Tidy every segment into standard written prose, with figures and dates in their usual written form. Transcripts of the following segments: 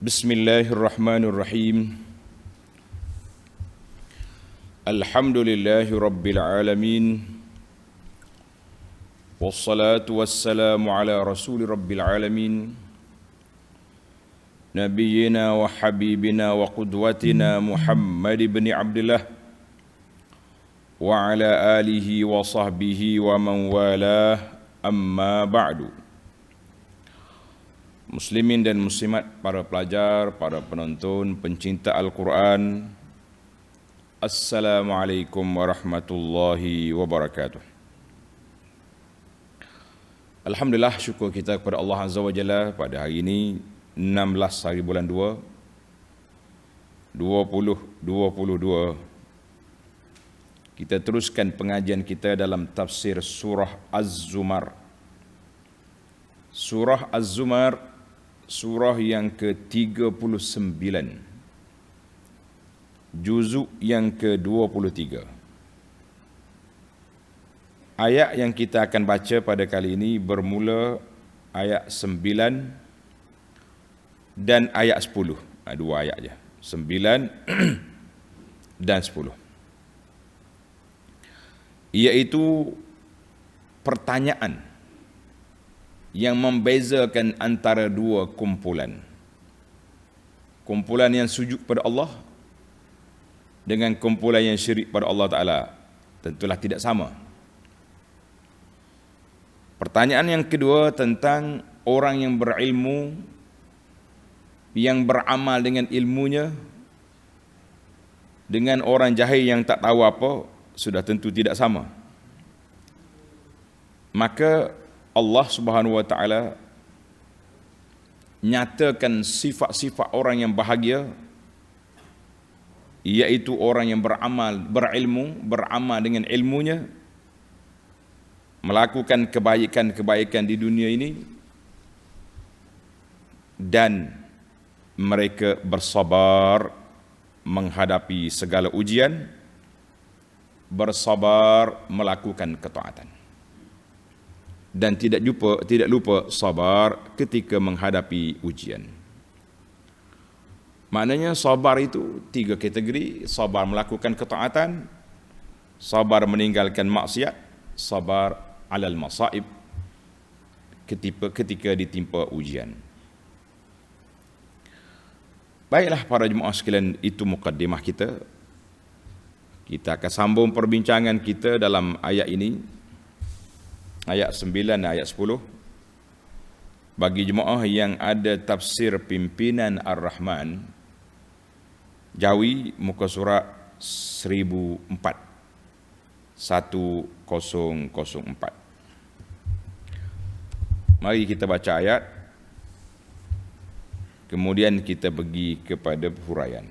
Bismillahirrahmanirrahim. Alhamdulillahi rabbil alamin. Wassalatu wassalamu ala rasuli rabbil alamin. Nabiyyina wa habibina wa qudwatina Muhammad ibn Abdullah wa ala alihi wa sahbihi wa man walah, amma ba'du. Muslimin dan muslimat, para pelajar, para penonton, pencinta Al-Quran, Assalamualaikum warahmatullahi wabarakatuh. Alhamdulillah, syukur kita kepada Allah Azza wa Jalla pada hari ini 16 hari bulan 2 2022. Kita teruskan pengajian kita dalam tafsir surah Az-Zumar. Surah Az-Zumar, surah yang ke-39, juzuk yang ke-23. Ayat yang kita akan baca pada kali ini bermula ayat 9 dan ayat 10. Dua ayat je, 9 dan 10. Iaitu pertanyaan yang membezakan antara dua kumpulan. Kumpulan yang sujud pada Allah dengan kumpulan yang syirik pada Allah Ta'ala tentulah tidak sama. Pertanyaan yang kedua tentang orang yang berilmu, yang beramal dengan ilmunya, dengan orang jahil yang tak tahu apa, sudah tentu tidak sama. Maka Allah Subhanahu wa taala nyatakan sifat-sifat orang yang bahagia, iaitu orang yang beramal, berilmu, beramal dengan ilmunya, melakukan kebaikan-kebaikan di dunia ini, dan mereka bersabar menghadapi segala ujian, bersabar melakukan ketaatan. Dan tidak lupa sabar ketika menghadapi ujian. Maknanya sabar itu 3 kategori: sabar melakukan ketaatan, sabar meninggalkan maksiat, sabar alal masaib, ketika ditimpa ujian. Baiklah para jemaah sekalian, itu mukaddimah kita. Kita akan sambung perbincangan kita dalam ayat ini, ayat 9 dan ayat 10. Bagi jemaah yang ada tafsir pimpinan Ar-Rahman, Jawi, muka surat 1004. Mari kita baca ayat, kemudian kita pergi kepada huraian.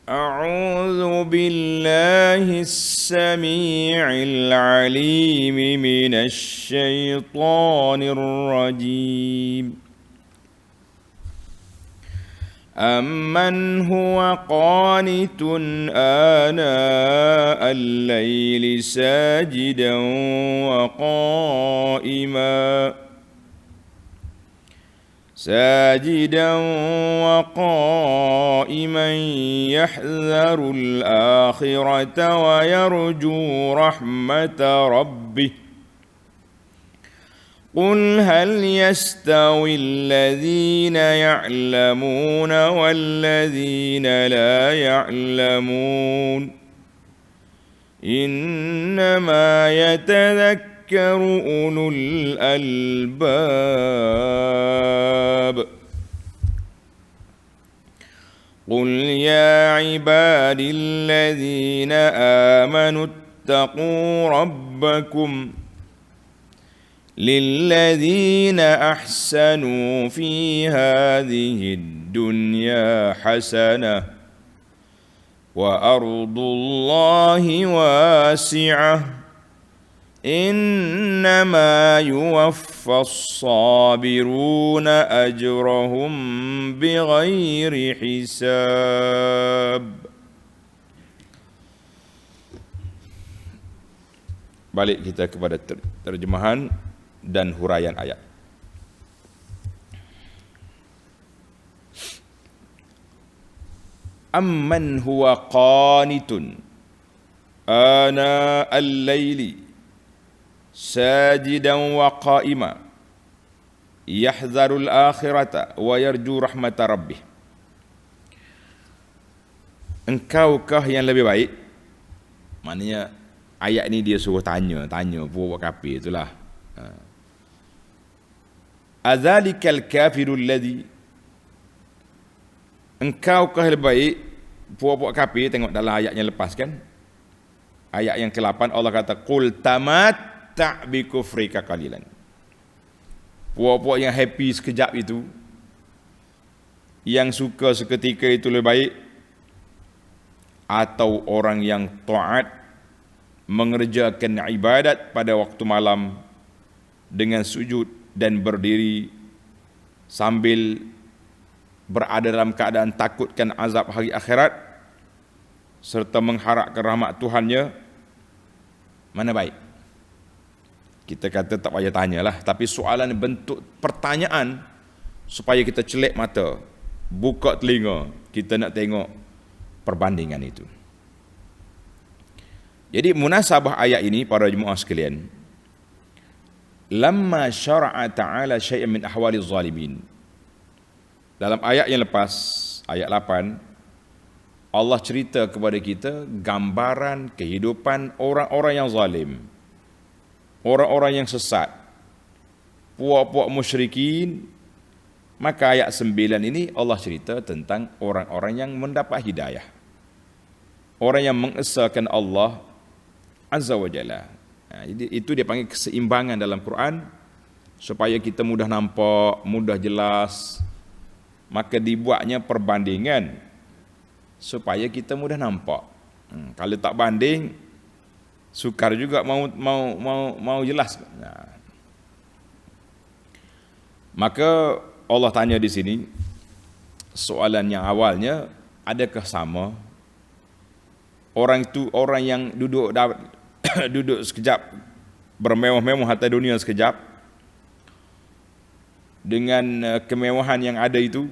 أعوذ بالله السميع العليم من الشيطان الرجيم. أمن هو قانت آناء الليل ساجدا وقائما يحذر الآخرة ويرجو رحمة ربه. قل هل يستوي الذين يعلمون والذين لا يعلمون إنما يتذكر أولو الألباب. قل يا عبادي الذين آمنوا اتقوا ربكم للذين أحسنوا في هذه الدنيا حسنة وأرض الله واسعة إنما يوفى الصابرون أجرهم بغير حساب. balik kita kepada terjemahan dan huraian ayat. Amman huwa qanitun ana al-laili sajidan wa qa'ima yahzarul akhirata wa yarju rahmata rabbih. Engkaukah yang lebih baik? Maknanya ayat ni dia suruh tanya puak kafir itulah. Adzalikal kafirul ladzi, engkaukah lebih baik? Puak kafir, tengok dalam ayat yang lepas kan, ayat yang ke-8 Allah kata qul tamatta' bi kufrika qalilan. Puak-puak yang happy sekejap itu, yang suka seketika itu lebih baik, atau orang yang taat mengerjakan ibadat pada waktu malam dengan sujud dan berdiri sambil berada dalam keadaan takutkan azab hari akhirat serta mengharapkan rahmat Tuhannya, mana baik? Kita kata tak payah tanyalah, tapi soalan bentuk pertanyaan supaya kita celik mata, buka telinga, kita nak tengok perbandingan itu. Jadi munasabah ayat ini para jemaah sekalian, lamma syara'a ta'ala syai'an min ahwaliz zalimin. Dalam ayat yang lepas, ayat 8, Allah cerita kepada kita gambaran kehidupan orang-orang yang zalim, orang-orang yang sesat, puak-puak musyrikin. Maka ayat 9 ini Allah cerita tentang orang-orang yang mendapat hidayah, orang yang mengesahkan Allah Azza wa Jalla. Jadi itu dia panggil keseimbangan dalam Quran, supaya kita mudah nampak, mudah jelas. Maka dibuatnya perbandingan supaya kita mudah nampak. Kalau tak banding, sukar juga mau jelas. Maka Allah tanya di sini, soalan yang awalnya, adakah sama orang itu, orang yang duduk sekejap, bermewah-mewah harta dunia sekejap, dengan kemewahan yang ada itu,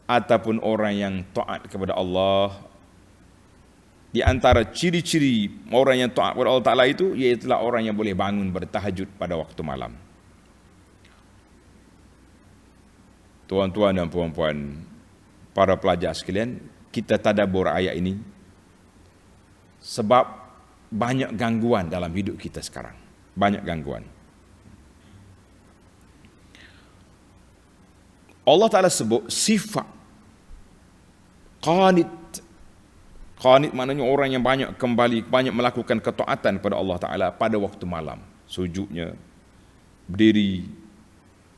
ataupun orang yang taat kepada Allah. Di antara ciri-ciri orang yang taat kepada Allah Ta'ala itu, iaitulah orang yang boleh bangun bertahajud pada waktu malam. Tuan-tuan dan puan-puan, para pelajar sekalian, kita tadabbur ayat ini sebab banyak gangguan dalam hidup kita sekarang. Banyak gangguan. Allah Ta'ala sebut sifat qanit. Qanit maknanya orang yang banyak kembali, banyak melakukan ketaatan kepada Allah Ta'ala pada waktu malam. Sujudnya, berdiri,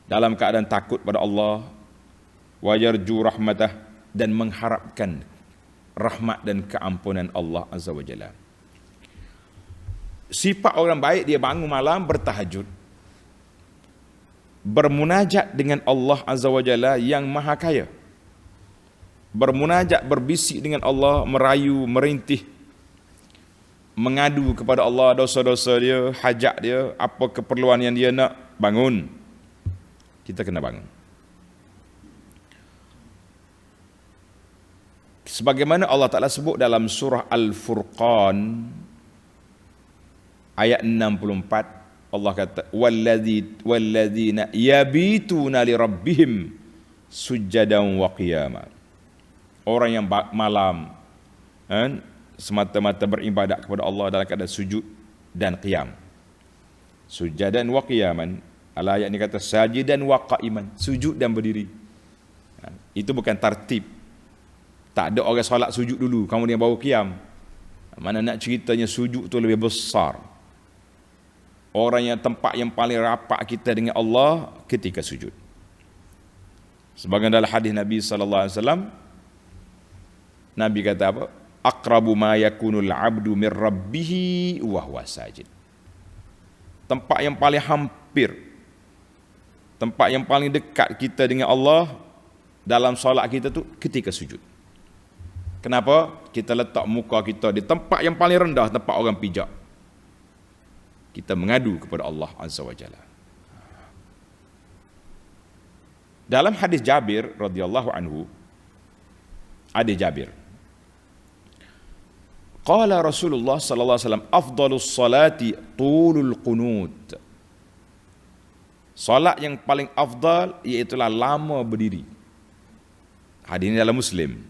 dalam keadaan takut pada Allah, wa yarju rahmatah, dan mengharapkan rahmat dan keampunan Allah Azza wa Jalla. Sifat orang baik, dia bangun malam bertahajud, bermunajat dengan Allah Azza wa Jalla yang maha kaya, bermunajat, berbisik dengan Allah, merayu, merintih, mengadu kepada Allah dosa-dosa dia, hajat dia, apa keperluan yang dia nak, bangun. Kita kena bangun. Sebagaimana Allah Ta'ala sebut dalam surah Al-Furqan ayat 64, Allah kata walladzina yabituna li rabbihim sujjadan wa qiyama. Orang yang malam semata-mata beribadat kepada Allah dalam keadaan sujud dan qiyam. Sujjadan wa qiyaman. Ayat ini kata sajidan wa qa'iman, sujud dan berdiri. Itu bukan tartib. Tak ada orang solat sujud dulu, kemudian baru qiyam. Mana nak ceritanya sujud tu lebih besar. Orang yang tempat yang paling rapat kita dengan Allah ketika sujud. Sebagaimana dalam hadis Nabi sallallahu alaihi wasallam, Nabi kata apa? Aqrabu ma yakunul 'abdu min rabbih wa huwa sajid. Tempat yang paling hampir, tempat yang paling dekat kita dengan Allah dalam solat kita tu ketika sujud. Kenapa? Kita letak muka kita di tempat yang paling rendah, tempat orang pijak. Kita mengadu kepada Allah Azza wa Jalla. Dalam hadis Jabir radhiyallahu anhu, ada Jabir. Qala Rasulullah sallallahu alaihi wasallam, afdalus salati tulul qunut. Salat yang paling afdal iaitu lama berdiri. Hadis ini dalam Muslim.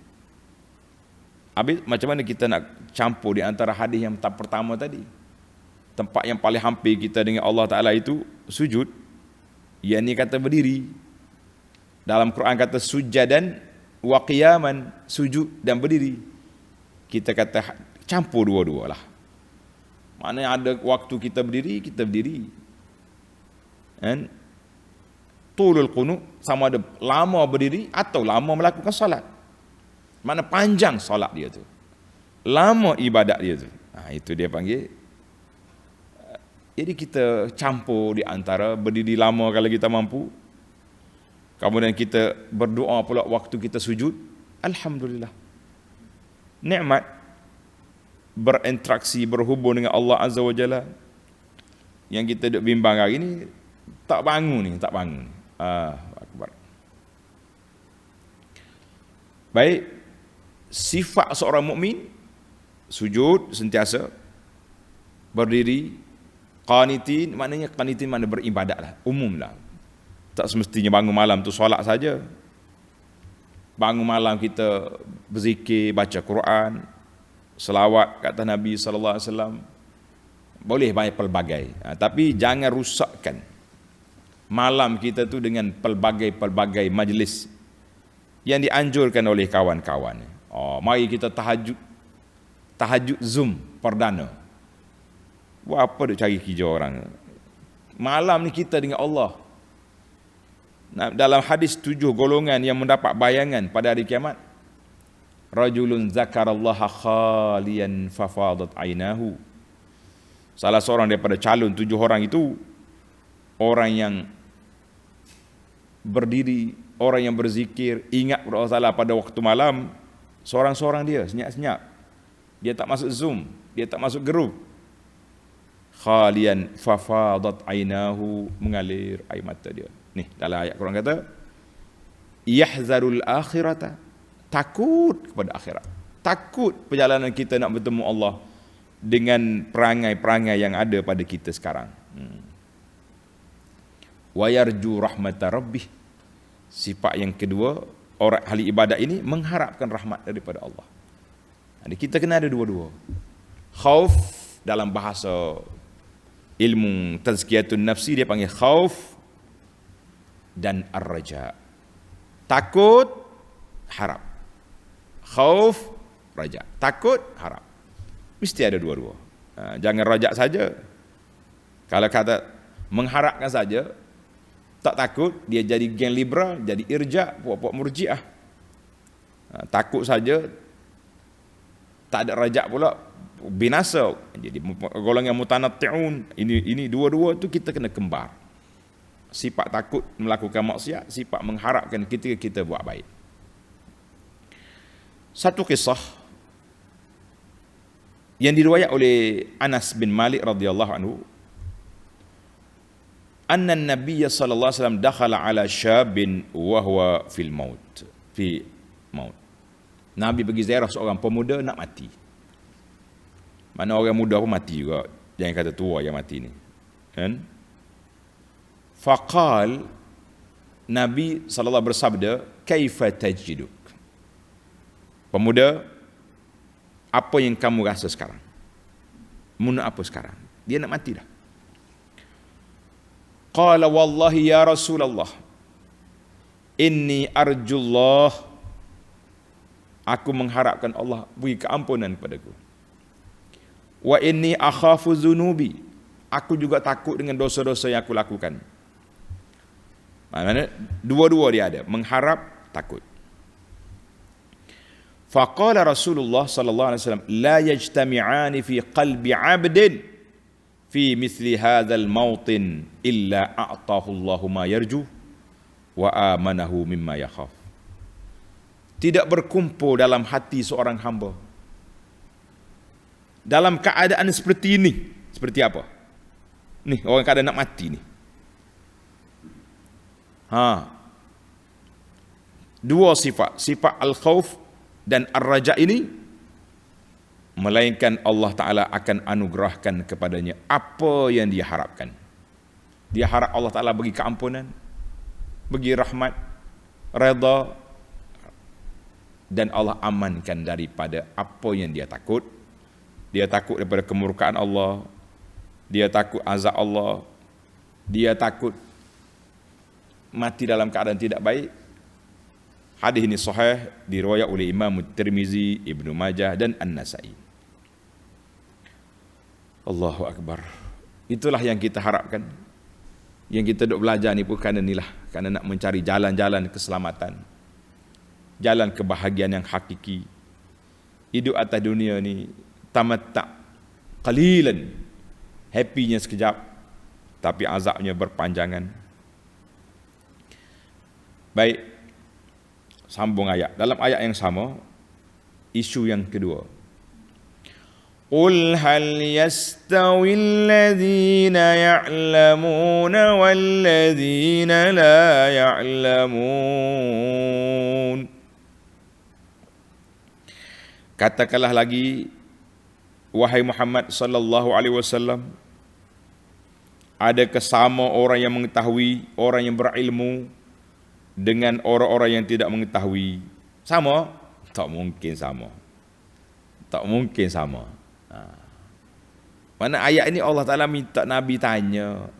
Habis macam mana kita nak campur di antara hadis yang pertama tadi? Tempat yang paling hampir kita dengan Allah Ta'ala itu sujud. Yang ni kata berdiri. Dalam Quran kata sujadan wa qiyaman, sujud dan berdiri. Kita kata campur dua-dua lah. Maknanya ada waktu kita berdiri. Kan? Tulul qunut sama ada lama berdiri atau lama melakukan solat. Mana panjang solat dia tu. Lama ibadat dia tu. Itu dia panggil. Jadi kita campur di antara berdiri lama kalau kita mampu. Kemudian kita berdoa pula waktu kita sujud. Alhamdulillah. Nikmat berinteraksi, berhubung dengan Allah Azza wa Jalla. Yang kita duk bimbang hari ni, tak bangun. Akbar. Baik, sifat seorang mukmin sujud sentiasa, berdiri, qanitin, maknanya qanitin mana beribadat lah, umum lah. Tak semestinya bangun malam tu solat saja. Bangun malam kita berzikir, baca Quran, selawat kata Nabi sallallahu alaihi wasallam. Boleh banyak pelbagai. Tapi jangan rusakkan malam kita tu dengan pelbagai majlis yang dianjurkan oleh kawan-kawan. Mari kita tahajud Zoom perdana. Buat apa duk cari kerja orang? Malam ni kita dengan Allah. Dalam hadis 7 golongan yang mendapat bayangan pada hari kiamat. Rajulun zakarallaha khaliyan fafadat ainahu. Salah seorang daripada calon 7 orang itu orang yang berdiri, orang yang berzikir, ingat kepada Allah Ta'ala pada waktu malam, seorang-seorang dia, senyap-senyap. Dia tak masuk Zoom, dia tak masuk grup. Khalian fafadat ainahu, mengalir air mata dia. Ni dalam ayat Quran kata, yahzarul akhirata, takut kepada akhirat. Takut perjalanan kita nak bertemu Allah dengan perangai-perangai yang ada pada kita sekarang. Wa yarju rahmata rabbih. Sifat yang kedua, orang ahli ibadat ini mengharapkan rahmat daripada Allah. Jadi kita kena ada dua-dua. Khauf dalam bahasa ilmu tazkiyatun nafsi dia panggil khauf dan ar-raja. Takut, harap. Khauf, raja. Takut, harap. Mesti ada dua-dua. Jangan raja saja. Kalau kata mengharapkan saja, tak takut, dia jadi geng liberal, jadi irja, puak-puak murjiah. Takut saja, tak ada rajak pula, binasa. Jadi golongan mutanatti'un. Ini dua-dua tu kita kena kembar. Sifat takut melakukan maksiat, sifat mengharapkan kita buat baik. Satu kisah yang diriwayat oleh Anas bin Malik radhiyallahu anhu, anna an-nabiy sallallahu alaihi wasallam dakhala ala syabin wa huwa fi maut. Nabi pergi ziarah seorang pemuda nak mati. Mana orang muda pun mati juga. Jangan kata tua yang mati ni. Kan? Faqal, Nabi sallallahu bersabda, kaifa tajiduk? Pemuda, apa yang kamu rasa sekarang? Muna apa sekarang? Dia nak mati dah. Qala wallahi ya Rasulullah, inni arjullah, aku mengharapkan Allah beri keampunan kepadaku. Wa inni akhafu zunubi, aku juga takut dengan dosa-dosa yang aku lakukan. Maksudnya dua-dua dia ada, mengharap, takut. Faqala Rasulullah sallallahu alaihi wasallam, la yajtami'ani fi qalbi 'abdin fi mithli hadzal mautin illa a'tahu Allahu ma yarju wa amanahu mimma yakhaf. tidak berkumpul dalam hati seorang hamba. Dalam keadaan seperti ini, seperti apa? Ni orang keadaan nak mati ni. Dua sifat al-khauf dan ar-raja ini, melainkan Allah Ta'ala akan anugerahkan kepadanya apa yang dia harapkan. Dia harap Allah Ta'ala bagi keampunan, bagi rahmat, redha, dan Allah amankan daripada apa yang dia takut. Dia takut daripada kemurkaan Allah, dia takut azab Allah, dia takut mati dalam keadaan tidak baik. Hadis ini sahih diriwayat oleh Imam Tirmizi, Ibnu Majah dan An-Nasa'i. Allahu Akbar. Itulah yang kita harapkan. Yang kita duk belajar ni pun kerana inilah, kerana nak mencari jalan-jalan keselamatan, jalan kebahagiaan yang hakiki. Hidup atas dunia ni tamatta' qalilan, happy-nya sekejap, tapi azabnya berpanjangan. Baik, sambung ayat. Dalam ayat yang sama, isu yang kedua. Qul hal yastawi alladhina ya'lamuna walladhina la ya'lamun. Katakanlah lagi, wahai Muhammad sallallahu alaihi wasallam, adakah sama orang yang mengetahui, orang yang berilmu dengan orang-orang yang tidak mengetahui? Sama? Tak mungkin sama. Tak mungkin sama. Mana ayat ini Allah Ta'ala minta Nabi tanya,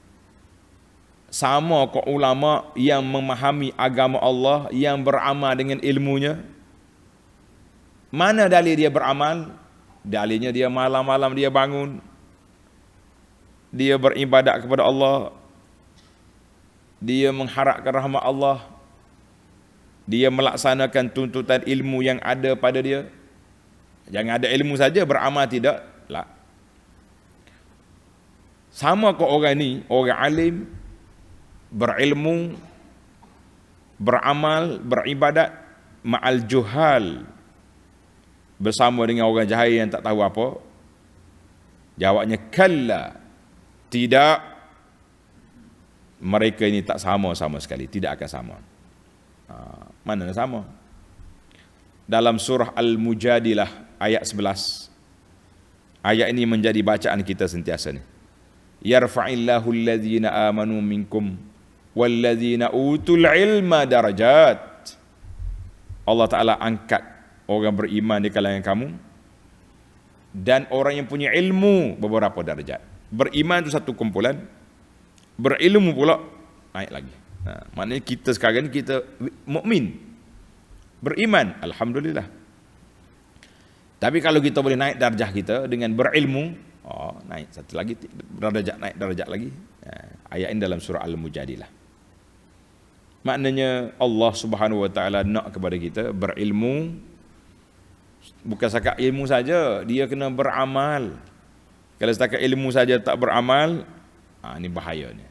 sama kok ulama yang memahami agama Allah, yang beramal dengan ilmunya? Mana dalil dia beramal? Dalilnya dia malam-malam dia bangun, dia beribadat kepada Allah, dia mengharapkan rahmat Allah, dia melaksanakan tuntutan ilmu yang ada pada dia. Jangan ada ilmu saja beramal tidak. Lah. Sama kok orang ni, orang alim, berilmu, beramal, beribadat, ma'al juhal, bersama dengan orang jahil yang tak tahu apa? Jawabnya kalla, tidak. Mereka ini tak sama sekali, tidak akan sama. Mana sama? Dalam surah Al-Mujadilah ayat 11. Ayat ini menjadi bacaan kita sentiasa ni. Yarfa'illahu alladhina amanu minkum walladhina utul ilma darajat. Allah Ta'ala angkat orang beriman di kalangan kamu dan orang yang punya ilmu beberapa darjat. Beriman itu satu kumpulan, berilmu pula naik lagi. Maknanya kita sekarang ni kita mukmin, beriman, alhamdulillah. Tapi kalau kita boleh naik darjah kita dengan berilmu, naik satu lagi darjat, naik darjat lagi. Ayat ini dalam surah Al-Mujadilah. Maknanya Allah Subhanahu wa taala nak kepada kita berilmu, bukan setakat ilmu saja, dia kena beramal. Kalau setakat ilmu saja tak beramal, ini bahayanya.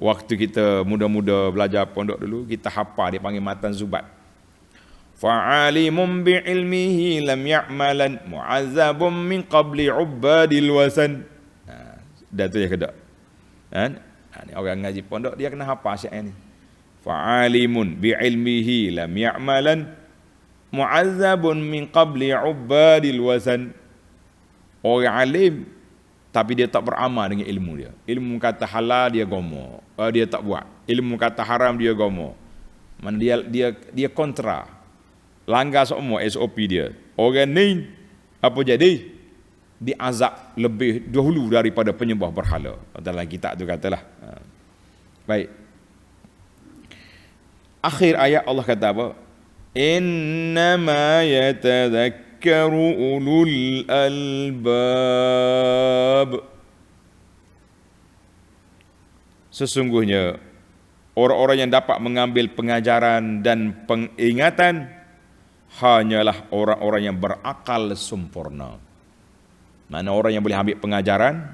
Waktu kita muda-muda belajar pondok dulu, kita hafal dia panggil matan zubat. Fa'alimun bi'ilmihi lam ya'malan mu'azzabun min qabli ubbadil wasan. Dah tu ya kedok. Ni orang ngaji pondok dia kena hafal syair ni. Fa'alimun bi'ilmihi lam ya'malan mu'azzabun min qabli ubbadil wasan. Orang alim tapi dia tak beramal dengan ilmu dia. Ilmu kata halal dia gomo, dia tak buat. Ilmu kata haram dia gomo. Man dia kontra. Langgar semua SOP dia. Orang ni apa jadi? Diazab lebih dahulu daripada penyembah berhala. Dalam kitab tu katalah. Baik. Akhir ayat Allah kata apa? Innama yatadhakkaru ulul albab. Sesungguhnya orang-orang yang dapat mengambil pengajaran dan pengingatan hanyalah orang-orang yang berakal sempurna. Mana orang yang boleh ambil pengajaran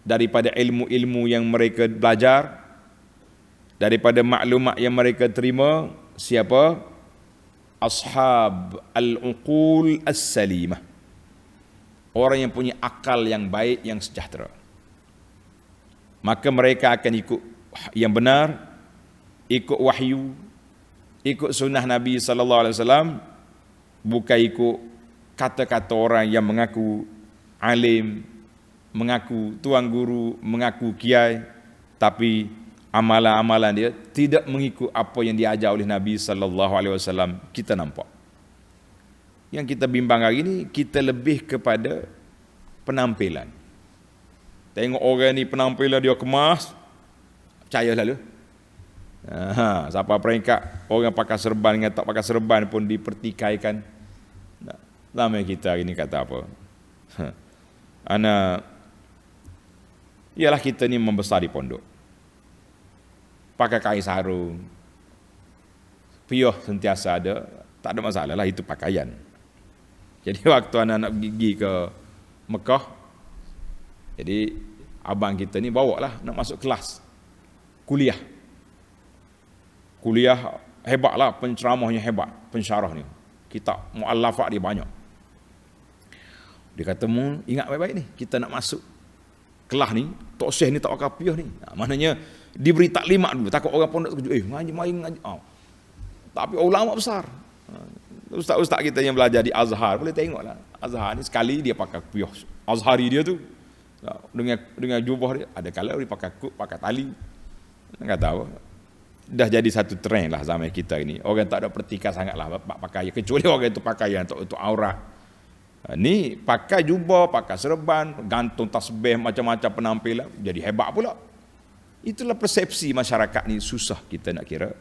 daripada ilmu-ilmu yang mereka belajar, daripada maklumat yang mereka terima, siapa? Ashab al-uqul as-salimah. Orang yang punya akal yang baik, yang sejahtera. Maka mereka akan ikut yang benar, ikut wahyu, ikut sunnah Nabi sallallahu alaihi wasallam, bukan ikut kata-kata orang yang mengaku alim, mengaku tuan guru, mengaku kiai, tapi amalan-amalan dia tidak mengikut apa yang diajar oleh Nabi sallallahu alaihi wasallam. Kita nampak. Yang kita bimbang hari ini, kita lebih kepada penampilan. Tengok orang ni penampilan dia kemas, percaya lalu. Siapa peringkat orang pakai serban dengan tak pakai serban pun dipertikaikan. Lama kita hari ni kata apa? Ialah kita ni membesar di pondok. Pakai kain sarung, piyah sentiasa ada, tak ada masalah lah, itu pakaian. Jadi waktu anak pergi ke Mekah, jadi abang kita ni bawa lah nak masuk kelas kuliah hebat lah, penceramahnya hebat, pensyarah ni, kitab muallafat dia banyak. Dia kata, mu ingat baik-baik ni, kita nak masuk kelas ni, Tok Syekh ni tak pakai piyah ni. Maknanya diberi taklimat dulu, takut orang pun nak terkejut, ngaji. Tapi ulama besar, ustaz-ustaz kita yang belajar di Azhar boleh tengoklah. Azhar ni sekali dia pakai piyah Azhari dia tu, dengan jubah dia, ada kala dia pakai kuk, pakai tali. Kata apa? Dah jadi satu trend lah zaman kita ini. Orang tak ada pertikaian sangat lah pakaian, kecuali orang itu pakaian untuk aurat. Ni pakai jubah, pakai serban, gantung tasbih, macam-macam penampilan, jadi hebat pula. Itulah persepsi masyarakat ni, susah kita nak kira.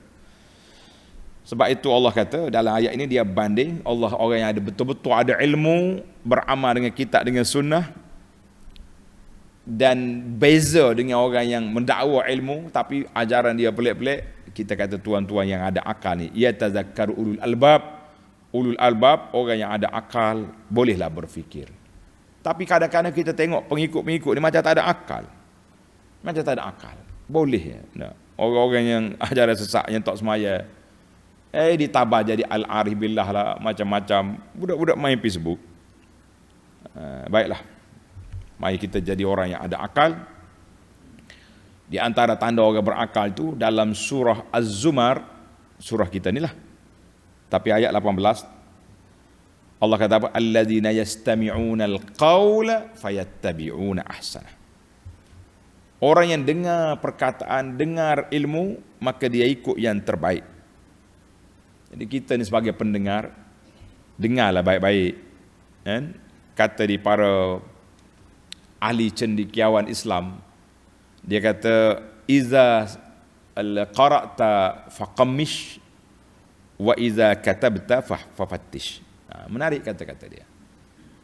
Sebab itu Allah kata dalam ayat ini, dia banding Allah orang yang ada betul-betul ada ilmu, beramal dengan kitab, dengan sunnah, dan beza dengan orang yang mendakwa ilmu tapi ajaran dia pelik-pelik. Kita kata tuan-tuan yang ada akal ni, ya tazakkaru ulul albab, orang yang ada akal bolehlah berfikir. Tapi kadang-kadang kita tengok pengikut-pengikut ni macam tak ada akal, boleh ya. Orang-orang yang ajaran sesat, yang tak semaya, ditabah jadi al-arif billah lah, macam-macam, budak-budak main Facebook. Baiklah, mari kita jadi orang yang ada akal. Di antara tanda orang berakal itu dalam surah Az-Zumar, surah kita ni lah, tapi ayat 18, Allah kata apa? Alladzina yastami'una al-qawla fayattabi'una ahsanah. Orang yang dengar perkataan, dengar ilmu, maka dia ikut yang terbaik. Jadi kita ni sebagai pendengar, dengarlah baik-baik. Kata di para ahli cendekiawan Islam, dia kata, iza qara'ta faqammish wa iza katabta fafattish. Menarik kata-kata dia.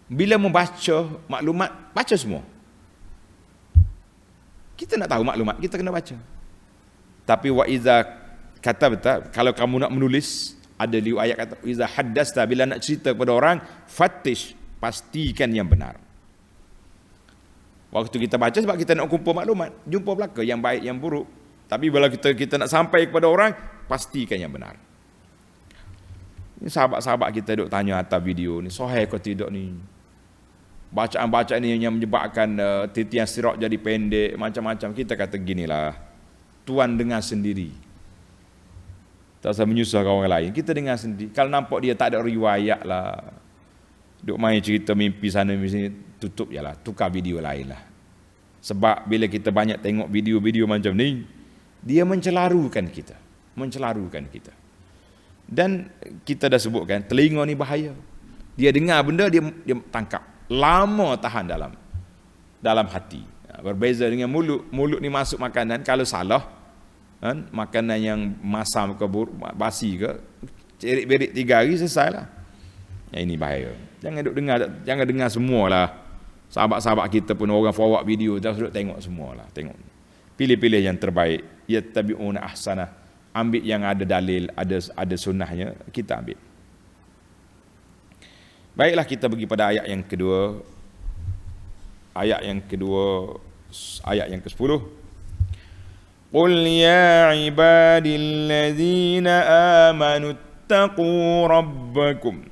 Bila membaca maklumat, baca semua. Kita nak tahu maklumat, kita kena baca. Tapi wa iza katabta, kalau kamu nak menulis, ada di ayat kata iza haddasta, bila nak cerita kepada orang, fattish, pastikan yang benar. Waktu kita baca sebab kita nak kumpul maklumat, jumpa belaka yang baik yang buruk. Tapi bila kita nak sampai kepada orang, pastikan yang benar. Ini sahabat-sahabat kita duk tanya atas video ni, sahih ke tidak ni? Bacaan-bacaan ni yang menyebabkan titian sirat jadi pendek, macam-macam. Kita kata ginilah, Tuan dengar sendiri, tak usah menyusahkan orang lain. Kita dengar sendiri. Kalau nampak dia tak ada riwayat lah, duk main cerita mimpi sana mimpi sini, tutup je lah, tukar video lain lah. Sebab bila kita banyak tengok video-video macam ni, dia mencelarukan kita. Dan kita dah sebutkan, telinga ni bahaya. Dia dengar benda, dia tangkap, lama tahan dalam hati. Berbeza dengan mulut. Mulut ni masuk makanan, kalau salah, makanan yang masam ke basi ke, cerik-berik 3 hari selesai lah. Ini bahaya. Jangan dengar semualah. Sahabat-sahabat kita pun orang forward video, dah sudah tengok semualah. Tengok. Pilih-pilih yang terbaik. Yattabi'una ahsanah. Ambil yang ada dalil, ada sunnahnya, kita ambil. Baiklah, kita pergi pada ayat yang kedua. Ayat yang ke-10. Qul ya ibadilladzina amanu ittaqu rabbakum.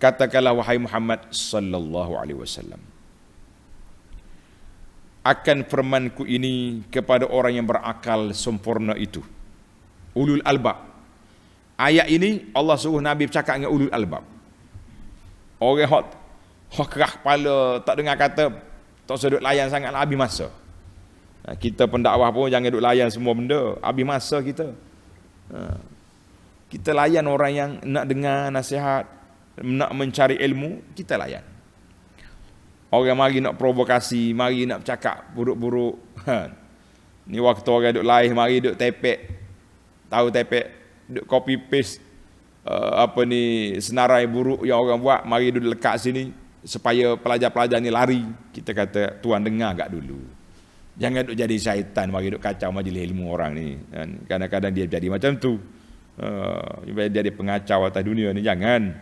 Katakanlah wahai Muhammad sallallahu alaihi wasallam, akan firmanku ini kepada orang yang berakal sempurna itu, ulul albab. Ayat ini Allah suruh Nabi bercakap dengan ulul albab. Orang hok kerah kepala, tak dengar kata, tak usah duk layan sangat, habis masa. Kita pendakwah pun jangan duk layan semua benda, habis masa kita. Kita layan orang yang nak dengar nasihat, nak mencari ilmu, kita layan. Orang mari nak provokasi, mari nak bercakap buruk-buruk. Ni waktu orang duk lain, mari duk tepek, tahu tepek, duk copy paste senarai buruk yang orang buat, mari duk lekat sini supaya pelajar-pelajar ni lari. Kita kata tuan dengar agak dulu. Jangan duk jadi syaitan, mari duk kacau majlis ilmu orang ni. Kadang-kadang dia jadi macam tu. Dia jadi pengacau atas dunia ni, jangan.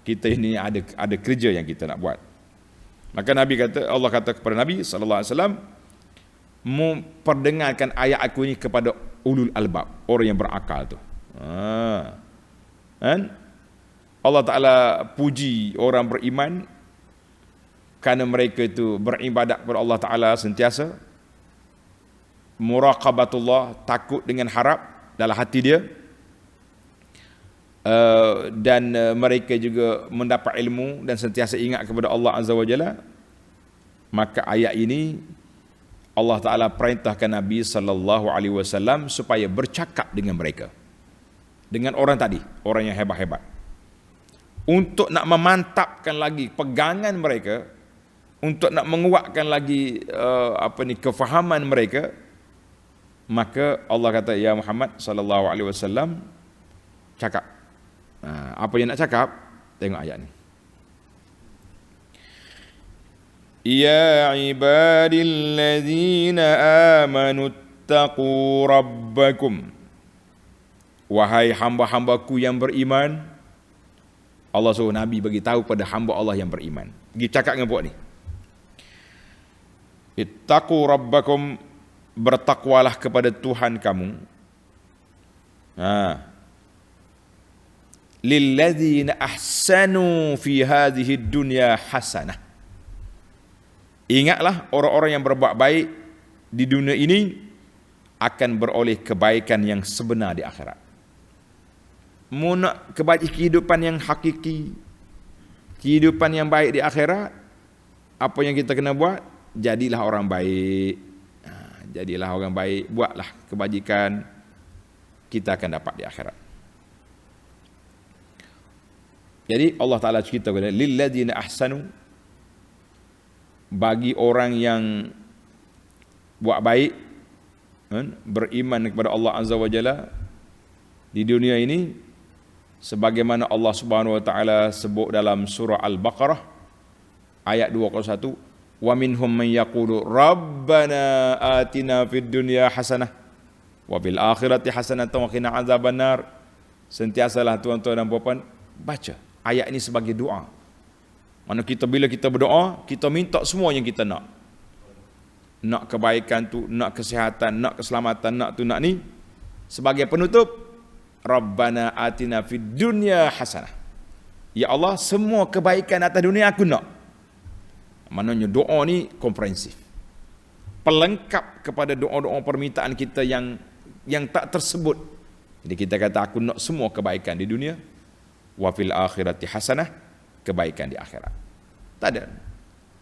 Kita ini ada kerja yang kita nak buat. Maka Nabi kata, Allah kata kepada Nabi sallallahu alaihi wasallam, memperdengarkan ayat aku ini kepada ulul albab, orang yang berakal tu. Kan? Allah Taala puji orang beriman kerana mereka itu beribadat kepada Allah Taala sentiasa, muraqabatullah, takut dengan harap dalam hati dia, dan mereka juga mendapat ilmu dan sentiasa ingat kepada Allah Azza wa Jalla. Maka ayat ini Allah Ta'ala perintahkan Nabi sallallahu alaihi wasallam supaya bercakap dengan mereka, dengan orang tadi, orang yang hebat-hebat, untuk nak memantapkan lagi pegangan mereka, untuk nak menguatkan lagi kefahaman mereka. Maka Allah kata, ya Muhammad sallallahu alaihi wasallam, cakap. Apa yang nak cakap? Tengok ayat ni. Ya ibadilladzina amanu ittaqu rabbakum. Wahai hamba-hambaku yang beriman. Allah suruh Nabi bagi tahu pada hamba Allah yang beriman. Pergi cakap dengan puak ni. Ittaqu rabbakum, bertakwalah kepada Tuhan kamu. Lilladzina ahsanu fi hadhihi dunya hasanah. Ingatlah orang-orang yang berbuat baik di dunia ini akan beroleh kebaikan yang sebenar di akhirat. Mu nak kehidupan yang hakiki, kehidupan yang baik di akhirat, apa yang kita kena buat? Jadilah orang baik. Jadilah orang baik, buatlah kebajikan, kita akan dapat di akhirat. Jadi Allah Ta'ala cerita kepada lilladzina ahsanu, bagi orang yang buat baik, beriman kepada Allah Azza wa Jalla di dunia ini, sebagaimana Allah Subhanahu wa Ta'ala sebut dalam surah Al-Baqarah ayat 21, wa minhum man yaqulu rabbana atina fid dunya hasanah wa fil akhirati hasanatan wa qina azabannar. Sentiasalah tuan-tuan dan puan-puan baca ayat ini sebagai doa. Mana bila kita berdoa, kita minta semua yang kita nak. Nak kebaikan tu, nak kesihatan, nak keselamatan, nak tu, nak ni. Sebagai penutup, Rabbana atina fid dunya hasanah. Ya Allah, semua kebaikan atas dunia aku nak. Maknanya doa ni komprehensif, pelengkap kepada doa-doa permintaan kita yang tak tersebut. Jadi kita kata aku nak semua kebaikan di dunia, wa fil akhirati hasanah, kebaikan di akhirat. Tak ada,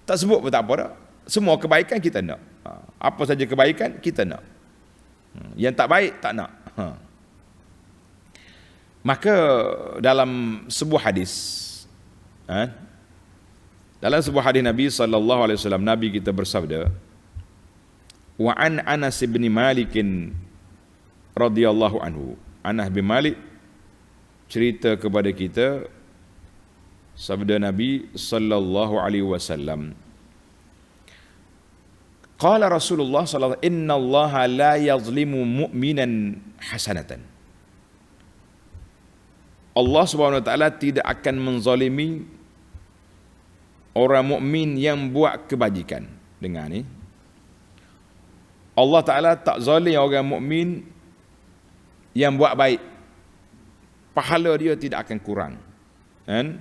tak sebut pun tak apa dah. Semua kebaikan kita nak. Apa saja kebaikan kita nak. Yang tak baik tak nak. Maka dalam sebuah hadis, Nabi sallallahu alaihi wasallam, Nabi kita bersabda, wa an Anas bin Malik radhiyallahu anhu. Anas bin Malik cerita kepada kita sabda Nabi sallallahu alaihi wasallam, qala Rasulullah sallallahu alaihi wasallam, innallaha la yazlimu mu'minan hasanatan. Allah Subhanahu wa taala tidak akan menzalimi orang mukmin yang buat kebajikan. Dengar ni, Allah Ta'ala tak zalim orang mukmin yang buat baik. Pahala dia tidak akan kurang. Kan?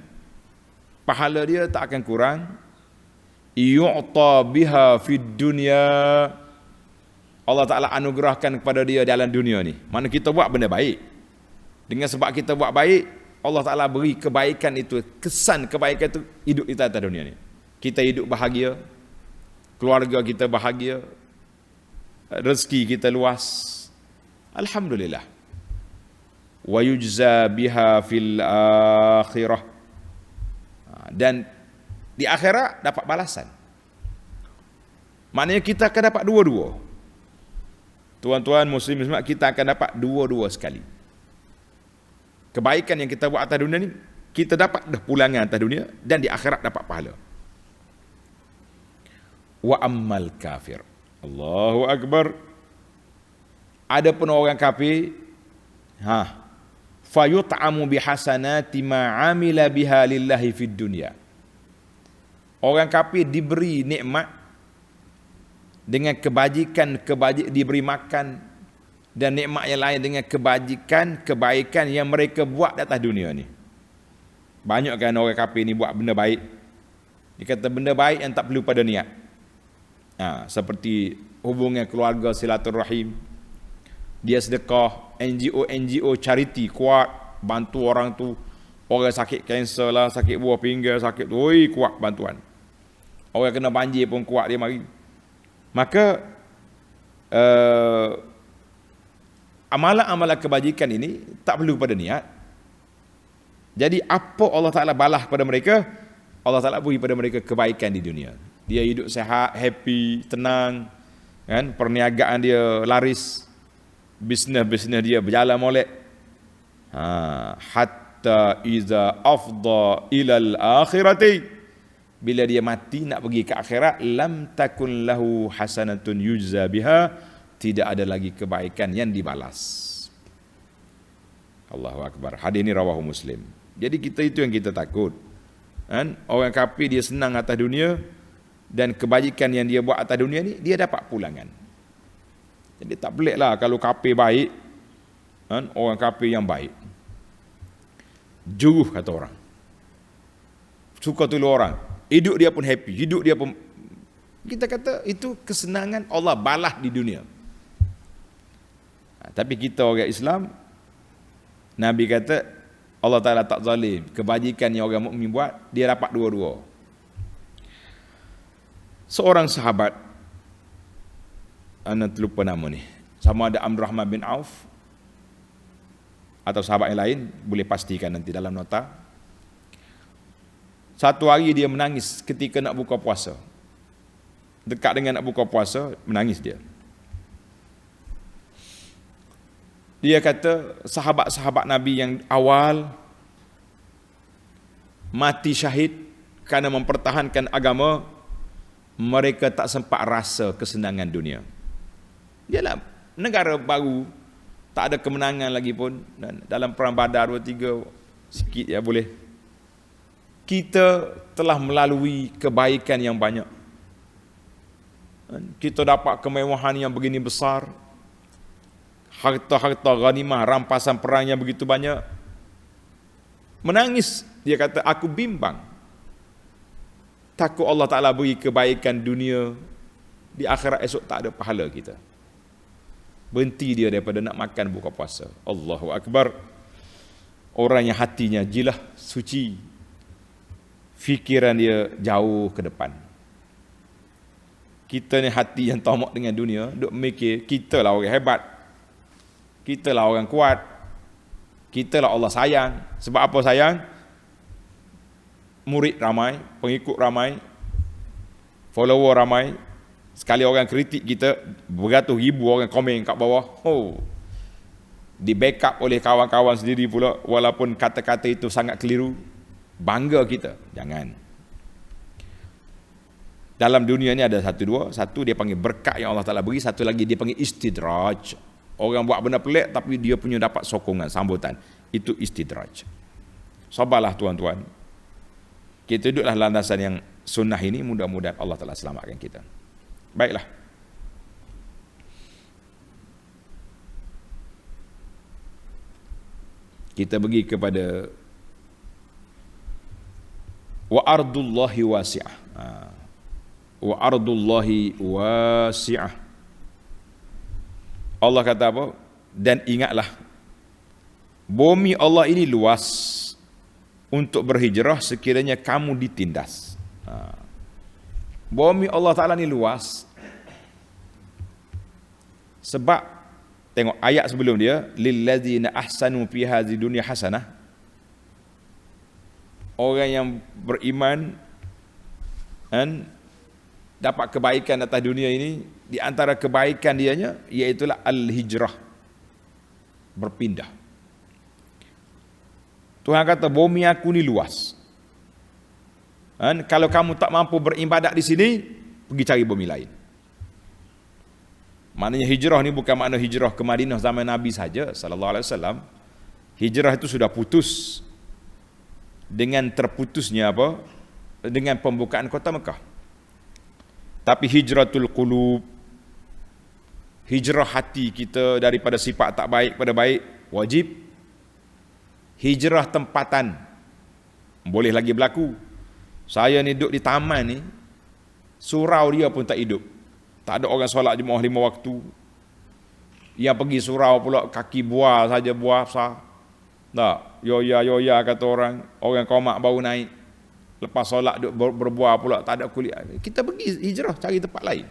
Pahala dia tak akan kurang. Yu'ta biha fid dunya. Allah Ta'ala anugerahkan kepada dia dalam dunia ni. Mana kita buat benda baik. Dengan sebab kita buat baik, Allah Ta'ala beri kebaikan itu, kesan kebaikan itu hidup kita atas dunia ni. Kita hidup bahagia, keluarga kita bahagia, rezeki kita luas. Alhamdulillah. Wa yujza biha fil akhirah. Dan di akhirat dapat balasan. Maknanya kita akan dapat dua-dua. Tuan-tuan muslim, kita akan dapat dua-dua sekali. Kebaikan yang kita buat atas dunia ni, kita dapat dah pulangan atas dunia, dan di akhirat dapat pahala. Wa ammal kafir. Allahu Akbar. Adapun orang kafir, fayut'amu bihasanati ma amila biha lillahi fid dunya. Orang kafir diberi nikmat dengan kebajikan, diberi makan dan nikmat yang lain dengan kebajikan, kebaikan yang mereka buat di atas dunia ni. Banyak kan orang kafir ni buat benda baik. Dia kata benda baik yang tak perlu pada niat. Seperti hubungan keluarga, silaturahim, dia sedekah, NGO charity kuat, bantu orang tu, orang sakit kanser lah, sakit buah pinggang, sakit tu, kuat bantuan. Orang kena banjir pun kuat dia mari. Maka amalan-amalan kebajikan ini tak perlu pada niat. Jadi apa Allah Ta'ala balas pada mereka? Allah Ta'ala beri pada mereka kebaikan di dunia. Dia hidup sehat, happy, tenang, kan? Perniagaan dia laris, bisnes dia berjalan molek. Hatta iza afda ilal akhirati, bila dia mati nak pergi ke akhirat, lam takun lahu hasanatun yujza biha, tidak ada lagi kebaikan yang dibalas. Allahu Akbar. Hadis ini rawahu Muslim. Jadi kita itu yang kita takut. Kan? Orang kafir dia senang atas dunia, dan kebajikan yang dia buat atas dunia ni, dia dapat pulangan. Jadi tak pelik lah kalau kafir baik, kan? Orang kafir yang baik, juruh kata orang, suka tolong orang, hidup dia pun happy, hidup dia pun, kita kata itu kesenangan Allah balas di dunia. Tapi kita orang Islam, Nabi kata Allah Ta'ala tak zalim. Kebajikan yang orang mukmin buat, dia dapat dua-dua. Seorang sahabat, anda terlupa nama ni, sama ada Abdul Rahman bin Auf atau sahabat yang lain, boleh pastikan nanti dalam nota. Satu hari dia menangis ketika nak buka puasa. Dekat dengan nak buka puasa, menangis dia. Dia kata sahabat-sahabat Nabi yang awal mati syahid kerana mempertahankan agama, mereka tak sempat rasa kesenangan dunia. Yalah, negara baru, tak ada kemenangan lagi pun, dan dalam perang Badar 2-3 sikit ya boleh. Kita telah melalui kebaikan yang banyak. Kita dapat kemewahan yang begini besar, harta-harta ghanimah, rampasan perang yang begitu banyak. Menangis, dia kata aku bimbang, takut Allah Ta'ala beri kebaikan dunia, di akhirat esok tak ada pahala kita. Berhenti dia daripada nak makan buka puasa. Allahu Akbar. Orang yang hatinya jilah, suci, fikiran dia jauh ke depan. Kita ni hati yang tamak dengan dunia, duk mikir kita lah orang hebat, kita lah orang kuat, kita lah Allah sayang. Sebab apa sayang? Murid ramai, pengikut ramai, follower ramai. Sekali orang kritik kita, beratus ribu orang komen kat bawah. Di backup oleh kawan-kawan sendiri pula, walaupun kata-kata itu sangat keliru. Bangga kita. Jangan. Dalam dunia ni ada satu dia panggil berkat yang Allah Ta'ala beri, satu lagi dia panggil istidraj. Orang buat benda pelik tapi dia punya dapat sokongan, sambutan. Itu istidraj. Sabarlah tuan-tuan. Kita duduklah landasan yang sunnah ini, mudah-mudahan Allah Ta'ala selamatkan kita. Baiklah. kita pergi kepada wa ardullahi wasi'ah. Wa ardullahi wasi'ah. Allah kata apa? Dan ingatlah, bumi Allah ini luas untuk berhijrah sekiranya kamu ditindas. Bumi Allah Ta'ala ni luas. Sebab tengok ayat sebelum dia, lilladzina ahsanu fi hadhihi dunya hasanah. Orang yang beriman dan dapat kebaikan atas dunia ini, di antara kebaikan dianya iaitulah al-hijrah, berpindah. Tuhan kata bumi aku ni luas. Dan kalau kamu tak mampu beribadat di sini, pergi cari bumi lain. Maknanya hijrah ni bukan makna hijrah ke Madinah zaman Nabi saja sallallahu alaihi wasallam. Hijrah itu sudah putus dengan terputusnya apa? Dengan pembukaan kota Mekah. Tapi hijratul qulub, hijrah hati kita daripada sifat tak baik pada baik, wajib. Hijrah tempatan boleh lagi berlaku. Saya ni duduk di taman ni, surau dia pun tak hidup. Tak ada orang solat Jumaat 5 waktu. Yang pergi surau pula kaki buah saja, buah besar. Tak, yoya kata orang. Orang komak baru naik. Lepas solat duduk berbuah pula, tak ada kulit. Kita pergi hijrah cari tempat lain.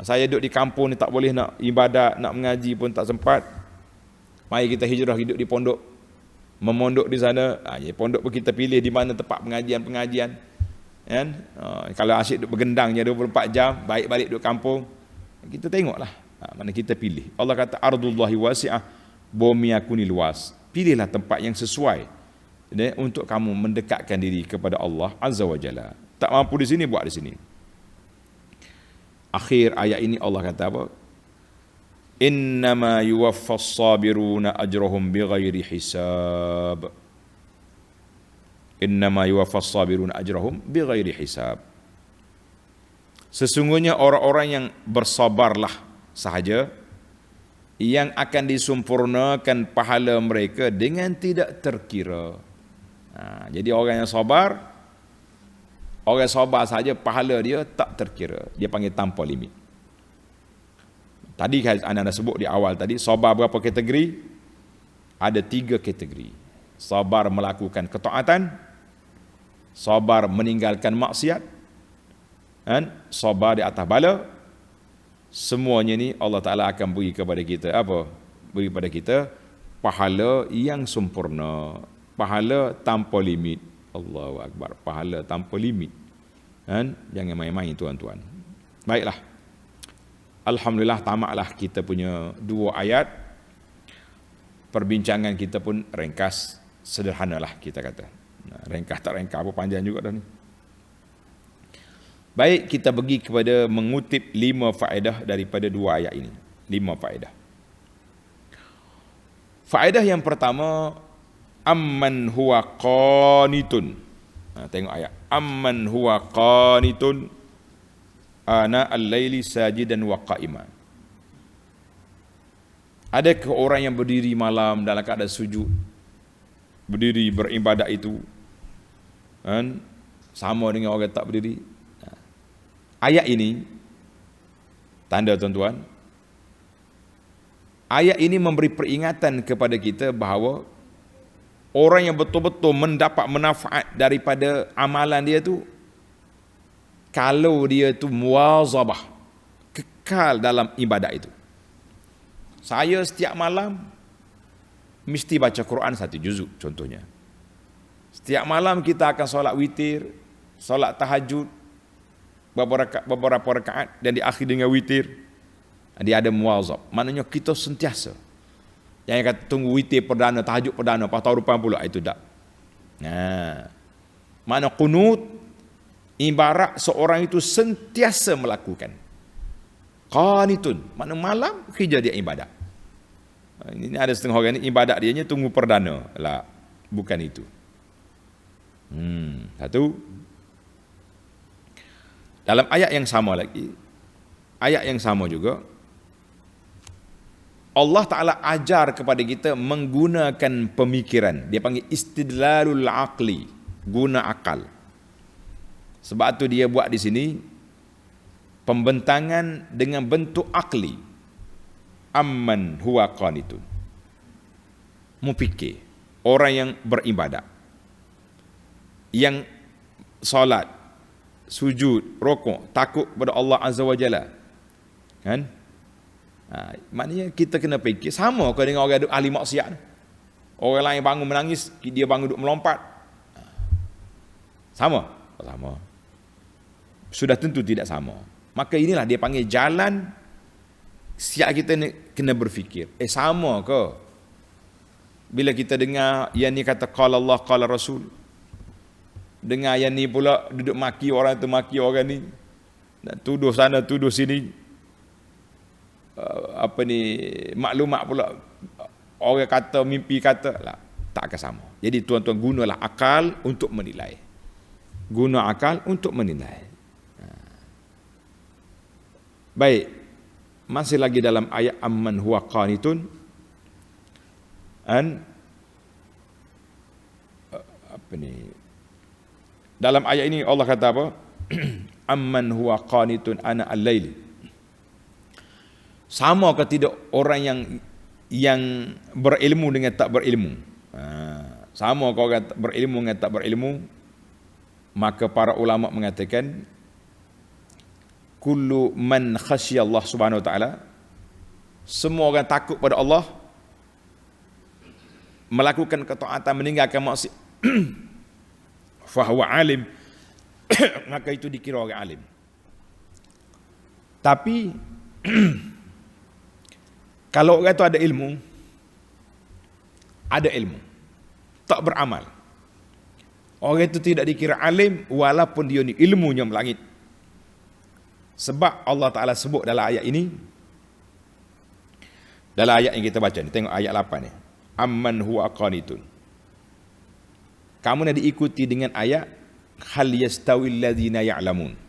Saya duduk di kampung ni tak boleh nak ibadat, nak mengaji pun tak sempat. Mari kita hijrah hidup di pondok. Memondok di sana. Pondok pun kita pilih di mana tempat pengajian. Kan? Kalau asyik duduk bergendangnya 24 jam, baik balik duduk kampung, kita tengoklah mana kita pilih. Allah kata ardullahi wasi'ah, bumi aku ni luas. Pilihlah tempat yang sesuai untuk kamu mendekatkan diri kepada Allah Azza wa Jalla. Tak mampu di sini, buat di sini. Akhir ayat ini Allah kata apa? Innama yuwaffas sabiruna ajrahum bighairi hisab. Innama yuwaffas sabiruna ajrahum bighairi hisab. Sesungguhnya orang-orang yang bersabarlah sahaja yang akan disempurnakan pahala mereka dengan tidak terkira. Jadi orang yang sabar, orang sabar saja pahala dia tak terkira. Dia panggil tanpa limit. Tadi anda sebut di awal tadi, sabar berapa kategori? Ada 3 kategori. Sabar melakukan ketaatan, sabar meninggalkan maksiat, dan sabar di atas bala. Semuanya ni Allah Ta'ala akan beri kepada kita apa? Beri kepada kita pahala yang sempurna, pahala tanpa limit. Allahu Akbar, pahala tanpa limit. Dan jangan main-main tuan-tuan. Baiklah, alhamdulillah tamatlah kita punya 2 ayat. Perbincangan kita pun ringkas, sederhanalah kita kata. Ringkas tak ringkas apa, panjang juga dah ni. Baik, kita pergi kepada mengutip 5 faedah daripada 2 ayat ini. 5 faedah. Faedah yang pertama, amman huwa qanitun. Tengok ayat. Amman huwa qanitun ana al-laili sajidan wa qa'iman. Adakah orang yang berdiri malam dalam keadaan sujud, berdiri beribadat itu kan sama dengan orang tak berdiri? Ayat ini tanda tuan-tuan, ayat ini memberi peringatan kepada kita bahawa orang yang betul-betul mendapat manfaat daripada amalan dia tu, kalau dia tu muwazabah, kekal dalam ibadat itu. Saya setiap malam mesti baca Quran 1 juzuk contohnya. Setiap malam kita akan solat witir, solat tahajud beberapa rakaat dan diakhiri dengan witir. Dia ada muwazab. Maknanya kita sentiasa. Yang kata tunggu witir perdana, tahajud perdana, lepas tahun depan pula, itu tak. Makna qunut ibarat seorang itu sentiasa melakukan. Qanitun, makna malam kerja dia ibadat. Ini ada setengah orang ni ibadat dia tunggu perdana. Lah, bukan itu. Satu. Dalam ayat yang sama lagi, ayat yang sama juga, Allah Ta'ala ajar kepada kita menggunakan pemikiran. Dia panggil istidlalul aqli, guna akal. Sebab tu dia buat di sini pembentangan dengan bentuk akli. Amman huwa qanitun. Mufikir, orang yang beribadat, yang solat, sujud, rokok, takut kepada Allah Azza wa Jalla. Kan? Maknanya kita kena fikir sama ke dengan orang ahli maksiat. Orang lain bangun menangis, dia bangun duduk melompat. Sama? Sama. Sudah tentu tidak sama. Maka inilah dia panggil jalan. Siap kita kena berfikir, sama ke? Bila kita dengar yang ni kata qala Allah qala Rasul, dengar yang ni pula duduk maki orang tu, maki orang ni, nak tuduh sana tuduh sini, maklumat pula orang kata, mimpi kata lah, tak akan sama. Jadi tuan-tuan, gunalah akal untuk menilai. Guna akal untuk menilai. Baik, masih lagi dalam ayat amman huwa qanitun. Dalam ayat ini Allah kata apa? Amman huwa qanitun ana al-lail. Sama ke tidak orang yang berilmu dengan tak berilmu? Sama ke orang berilmu dengan tak berilmu? Maka para ulama mengatakan kullu man khasyiya Allah Subhanahu wa taala, semua orang takut pada Allah, melakukan ketaatan, meninggalkan maksiat, fahuwa alim, maka itu dikira orang alim. Tapi kalau orang itu ada ilmu, tak beramal, orang itu tidak dikira alim walaupun dia ni ilmunya melangit. Sebab Allah Ta'ala sebut dalam ayat ini, dalam ayat yang kita baca ni, tengok ayat 8 ni, amman huwa qanitun. Kamu nak diikuti dengan ayat hal yastawil ladzina ya'lamun.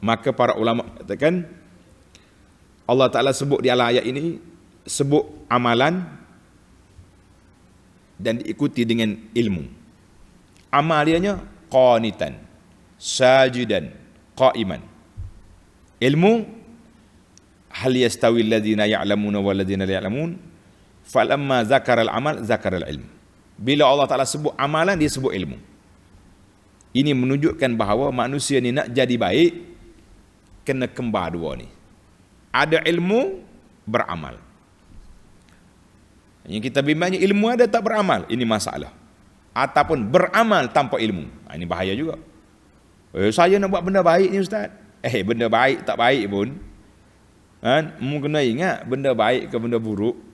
Maka para ulama katakan Allah Ta'ala sebut di dalam ayat ini, sebut amalan dan diikuti dengan ilmu. Amalnya qanitan, sajidan, qa'iman. Ilmu hal yastawil ladzina ya'lamuna wal ladzina la ya'lamun. Falamma zakara al-amal zakara al-ilm. Bila Allah Ta'ala sebut amalan, dia sebut ilmu. Ini menunjukkan bahawa manusia ni nak jadi baik, kena kembar dua ni. Ada ilmu, beramal. Yang kita bimbangnya ilmu ada tak beramal, ini masalah. Ataupun beramal tanpa ilmu, ini bahaya juga. Saya nak buat benda baik ni Ustaz. Benda baik tak baik pun, mu kena ingat benda baik ke benda buruk.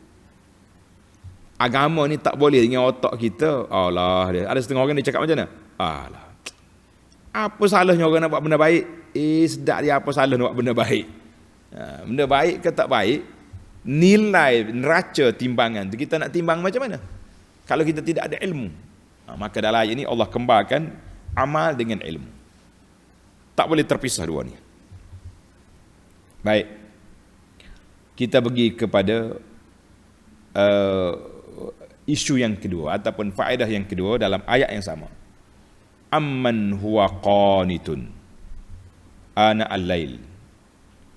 Agama ni tak boleh dengan otak kita. Allah dia. Ada setengah orang dia cakap macam mana? Alah, apa salahnya orang nak buat benda baik? Sedap dia, apa salah nak buat benda baik? Benda baik ke tak baik, nilai, neraca, timbangan tu kita nak timbang macam mana? Kalau kita tidak ada ilmu. Maka dalam ayat ini Allah kembarkan amal dengan ilmu. Tak boleh terpisah dua ni. Baik, kita pergi kepada isu yang kedua ataupun faedah yang kedua dalam ayat yang sama. Amman huwa qanitun ana al-lail.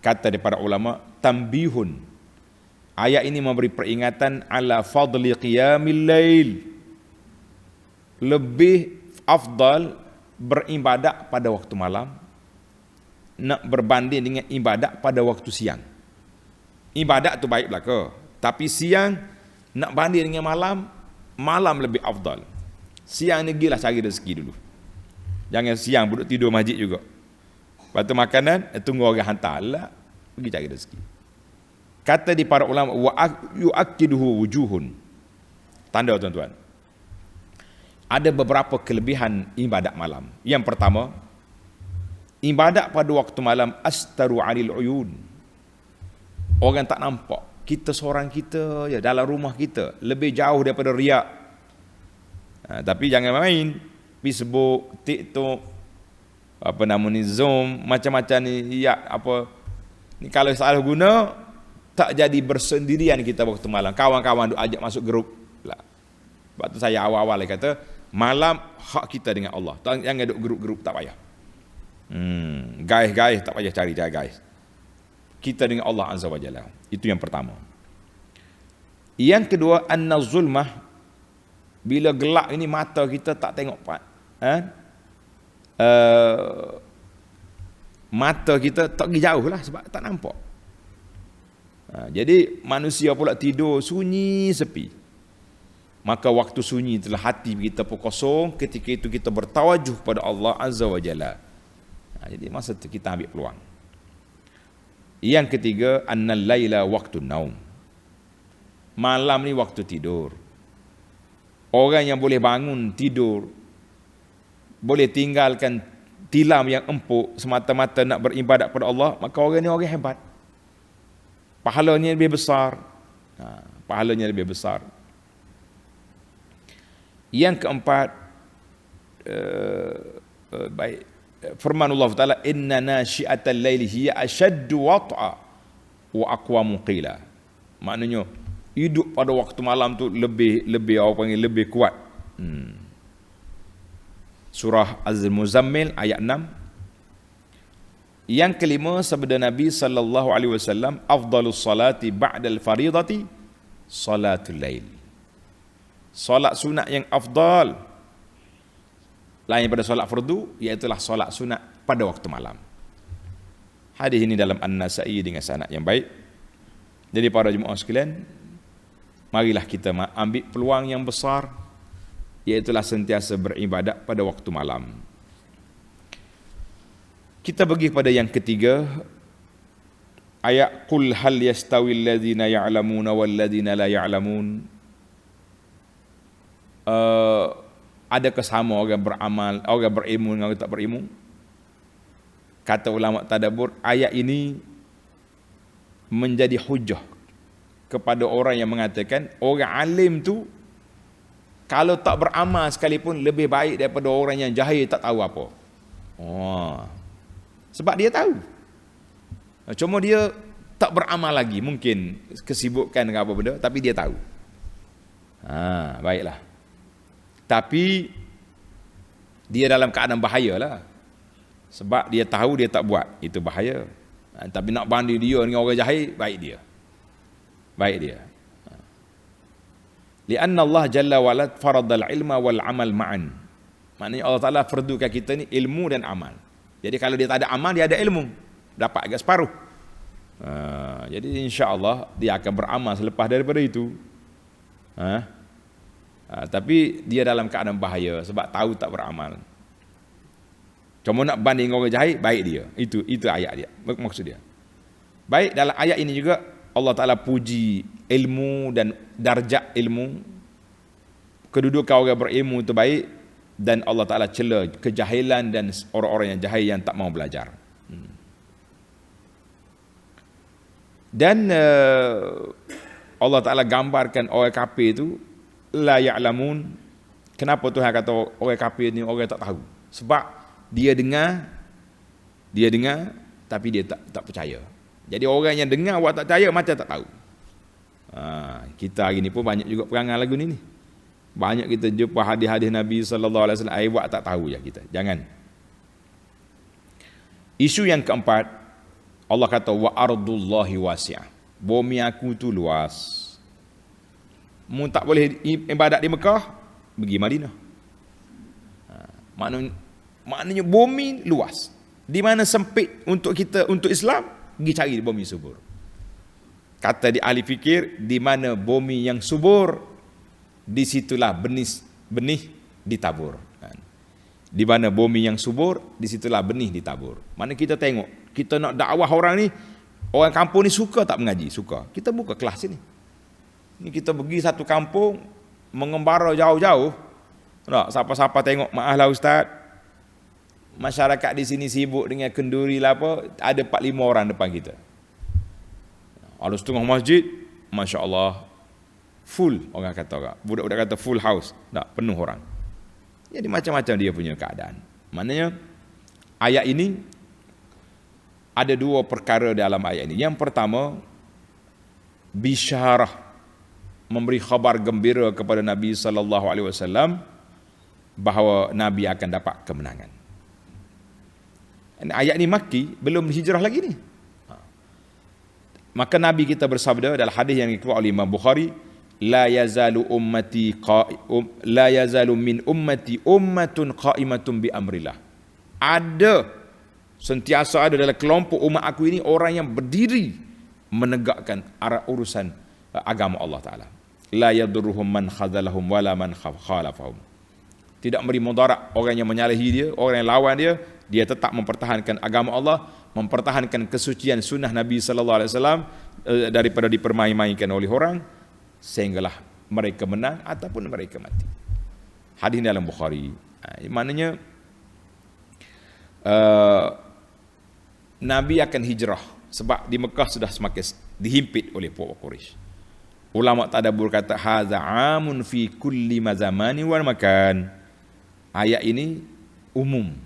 Kata para ulama, tambihun. Ayat ini memberi peringatan ala fadli qiyamil lail. Lebih afdal beribadat pada waktu malam nak berbanding dengan ibadat pada waktu siang. Ibadat tu baik belaka, tapi siang nak banding dengan malam, malam lebih afdal. Siang ni gilah cari rezeki dulu. Jangan siang duduk tidur masjid juga. Lepas tu makanan, tunggu orang hantar lah, pergi cari rezeki. Kata di para ulama, wa yu'akkiduhu wujuhun. Tanda tuan-tuan, ada beberapa kelebihan ibadat malam. Yang pertama, ibadat pada waktu malam astaru 'anil uyun. Orang tak nampak. Kita seorang kita ya, dalam rumah kita, lebih jauh daripada riak. Tapi jangan main Facebook, TikTok, Zoom, macam-macam ni, ya, apa ni, kalau salah guna tak jadi bersendirian kita waktu malam. Kawan-kawan duk ajak masuk grup. Lah. Sebab tu saya awal-awal kata, malam hak kita dengan Allah. Jangan duk grup-grup, tak payah. Guys, tak payah cari guys. Kita dengan Allah Azza wa Jalla. Itu yang pertama. Yang kedua, anna zulmah, bila gelap ini mata kita tak tengok mata kita tak pergi jauh lah sebab tak nampak. Jadi manusia pula tidur sunyi sepi. Maka waktu sunyi itulah hati kita pun kosong. Ketika itu kita bertawajuh pada Allah Azza wa Jalla. Jadi masa itu kita ambil peluang. Yang ketiga, annal laila waqtun naum. Malam ni waktu tidur. Orang yang boleh bangun tidur, boleh tinggalkan tilam yang empuk semata-mata nak beribadat pada Allah, maka orang ni orang hebat. Pahalanya lebih besar. Pahalanya lebih besar. Yang keempat, baik, firman Allah Taala, inna nasyi'atal laili hiya ashaddu wat'a wa aqwamu qila. Maknanya hidup pada waktu malam tu lebih apa panggil lebih kuat. Surah Az-Muzammil ayat 6. Yang kelima, sabda Nabi sallallahu alaihi wasallam, afdalus salati ba'dal faridati salatul lail. Solat sunat yang afdal lain daripada solat fardu, iaitulah solat sunat pada waktu malam. Hadis ini dalam An-Nasa'i dengan sanad yang baik. Jadi para jemaah sekalian, marilah kita ambil peluang yang besar, iaitulah sentiasa beribadat pada waktu malam. Kita pergi pada yang ketiga, ayat qul hal yastawil ladzina ya'lamuna wal ladzina la ya'lamun. Adakah sama orang beramal, orang berilmu dengan orang tak berilmu? Kata ulama tadabbur, ayat ini menjadi hujah kepada orang yang mengatakan orang alim tu kalau tak beramal sekalipun lebih baik daripada orang yang jahil tak tahu apa. Sebab dia tahu. Cuma dia tak beramal lagi, mungkin kesibukan dengan apa benda, tapi dia tahu. Baiklah. Tapi dia dalam keadaan bahaya lah. Sebab dia tahu dia tak buat, itu bahaya. Tapi nak banding dia dengan orang jahil, baik dia. Lianna Allah Jalla wa Ala faradal ilma wal amal ma'an. Maknanya Allah Ta'ala fardukan kita ni ilmu dan amal. Jadi kalau dia tak ada amal, dia ada ilmu, dapat agak separuh. Jadi insya-Allah dia akan beramal selepas daripada itu. Tapi dia dalam keadaan bahaya sebab tahu tak beramal. Cuma nak banding orang jahil, baik dia. Itu ayat dia, maksud dia. Baik, dalam ayat ini juga Allah Ta'ala puji ilmu dan darjat ilmu, kedudukan orang berilmu itu baik, dan Allah Ta'ala cela kejahilan dan orang-orang yang jahil yang tak mau belajar. Dan Allah Ta'ala gambarkan orang kafir itu la ya'lamun. Kenapa Tuhan kata orang kafir ni orang tak tahu? Sebab dia dengar tapi dia tak percaya. Jadi orang yang dengar awak tak percaya macam tak tahu. Kita hari ni pun banyak juga perangai lagu ni. Banyak kita jumpa hadis-hadis Nabi sallallahu alaihi wasallam, awak tak tahu ya kita. Jangan. Isu yang keempat, Allah kata wa ardullahi wasi'ah. Bumi aku tu luas. Mu tak boleh ibadat di Mekah, pergi Madinah. Maknanya bumi luas. Di mana sempit untuk kita, untuk Islam, pergi cari di bumi subur. Kata di ahli fikir, di mana bumi yang subur, di situlah benih ditabur. Di mana bumi yang subur, di situlah benih ditabur. Mana kita tengok, kita nak dakwah orang ni, orang kampung ni suka tak mengaji? Suka. Kita buka kelas ini. Ni kita pergi satu kampung, mengembara jauh-jauh. Tak, siapa-siapa tengok, maaflah ustaz, masyarakat di sini sibuk dengan kenduri lah apa, ada 4-5 orang depan kita. Ada setengah masjid, Masya Allah, full, orang kata orang. Budak-budak kata full house, tak, penuh orang. Jadi macam-macam dia punya keadaan. Maknanya ayat ini ada 2 perkara dalam ayat ini. Yang pertama, bisyarah, memberi khabar gembira kepada Nabi sallallahu alaihi wasallam bahawa Nabi akan dapat kemenangan. Ayat ni makki, belum hijrah lagi ni. Maka Nabi kita bersabda dalam hadis yang dikeluarkan oleh Imam Bukhari, la yazalu min ummati ummatun qa'imatun bi amrillah. Sentiasa ada dalam kelompok umat aku ini orang yang berdiri menegakkan arah urusan agama Allah Ta'ala. La yadurruhum man khadhalahum wala man khalafahum. Tidak memberi mudarat orang yang menyalahi dia, orang yang lawan dia, dia tetap mempertahankan agama Allah, mempertahankan kesucian sunnah Nabi sallallahu alaihi wasallam daripada dipermain-mainkan oleh orang, sehinggalah mereka menang ataupun mereka mati. Hadis dalam Bukhari. Maknanya Nabi akan hijrah sebab di Mekah sudah semakin dihimpit oleh puak Quraisy. Ulama tadabbur kata hadza amun fi kulli mazamani wal makan. Ayat ini umum,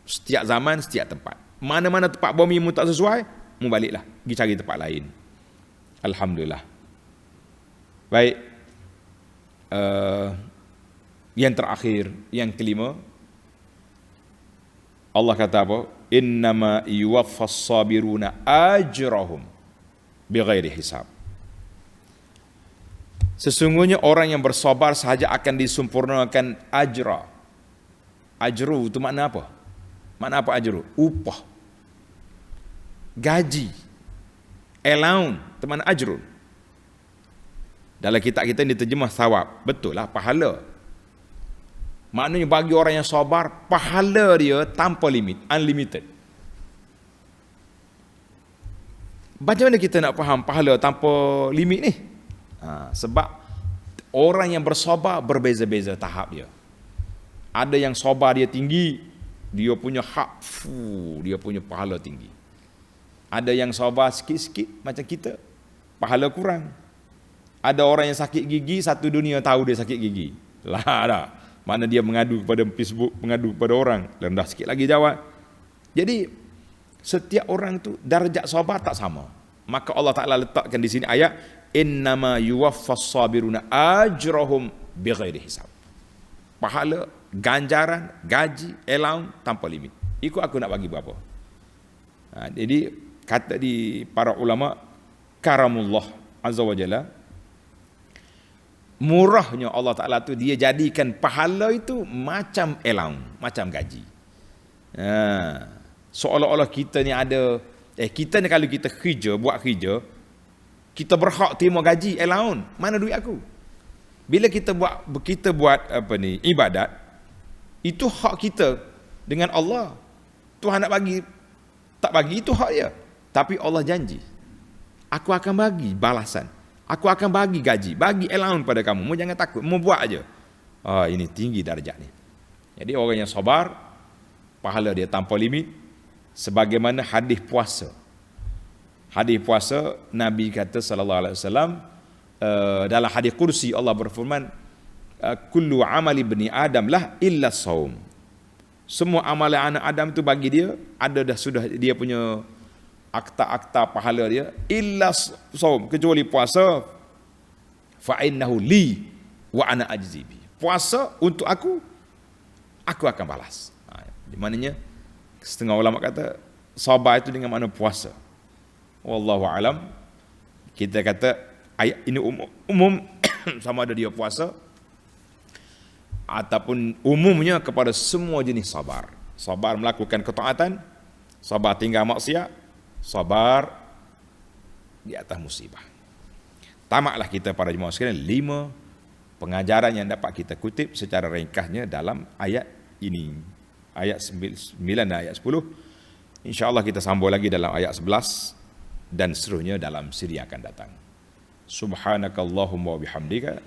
setiap zaman, setiap tempat. Mana-mana tempat bumi mu tak sesuai, mu baliklah, pergi cari tempat lain. Alhamdulillah. Baik, yang terakhir, yang kelima, Allah kata apa? Innama yuwaffas sabiruna ajrahum bighairi hisab. Sesungguhnya orang yang bersabar sahaja akan disempurnakan ajra. Ajru itu makna apa? Makna apa ajru? Upah, gaji, allowance, itu makna ajrun. Dalam kitab kita ini terjemah thawab. Betul lah, pahala. Maknanya bagi orang yang sabar, pahala dia tanpa limit, unlimited. Macam mana kita nak faham pahala tanpa limit ni? Sebab orang yang bersabar berbeza-beza tahap dia. Ada yang sabar dia tinggi, dia punya hak, dia punya pahala tinggi. Ada yang sabar sikit-sikit macam kita, pahala kurang. Ada orang yang sakit gigi, satu dunia tahu dia sakit gigi. Lah dah. Mana dia mengadu kepada Facebook, mengadu kepada orang, rendah sikit lagi jawab. Jadi setiap orang tu darjat sabar tak sama. Maka Allah Ta'ala letakkan di sini ayat innama yuwaffas sabiruna ajrahum bighairi hisab. Pahala, ganjaran, gaji, allowance tanpa limit. Ikut aku nak bagi berapa. Jadi kata di para ulama, karamullah azza wa jalla, murahnya Allah Ta'ala tu dia jadikan pahala itu macam allowance, macam gaji. Seolah-olah kita ni ada, kita ni kalau kita kerja, buat kerja, kita berhak terima gaji, allowance. Mana duit aku? Bila kita buat ibadat, itu hak kita dengan Allah. Tuhan nak bagi, tak bagi, itu hak dia. Tapi Allah janji, aku akan bagi balasan. Aku akan bagi gaji, bagi allowance pada kamu. Mu jangan takut, mu buat aja. Ini tinggi darjat ni. Jadi orang yang sabar, pahala dia tanpa limit. Sebagaimana hadis puasa. Hadis puasa, Nabi kata sallallahu alaihi wasallam, dalam hadis kursi Allah berfirman, kullu amali bani Adam lah illa saum. Semua amalan anak Adam tu bagi dia ada dah sudah dia punya akta-akta pahala dia, illa saum, kecuali puasa. Fa innahu li wa ana ajzi bi. Puasa untuk aku akan balas. Di mananya setengah ulama kata sabar itu dengan makna puasa. Wallahu alam. Kita kata ayat ini umum sama ada dia puasa ataupun umumnya kepada semua jenis sabar. Sabar melakukan ketaatan, sabar tinggal maksiat, sabar di atas musibah. Tamatlah kita para jemaah sekalian 5 pengajaran yang dapat kita kutip secara ringkasnya dalam ayat ini. Ayat 9 dan ayat 10. InsyaAllah kita sambung lagi dalam ayat 11 dan seterusnya dalam siri yang akan datang. Subhanakallahumma wa bihamdika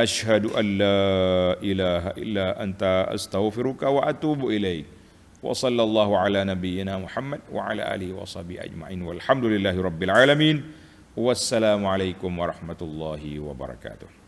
asyhadu an la ilaha illa anta astaghfiruka wa atubu ilaik. Wa sallallahu ala nabiyyina Muhammad wa ala alihi wa sahbihi ajma'in walhamdulillahi rabbil alamin. Wassalamu alaikum warahmatullahi wabarakatuh.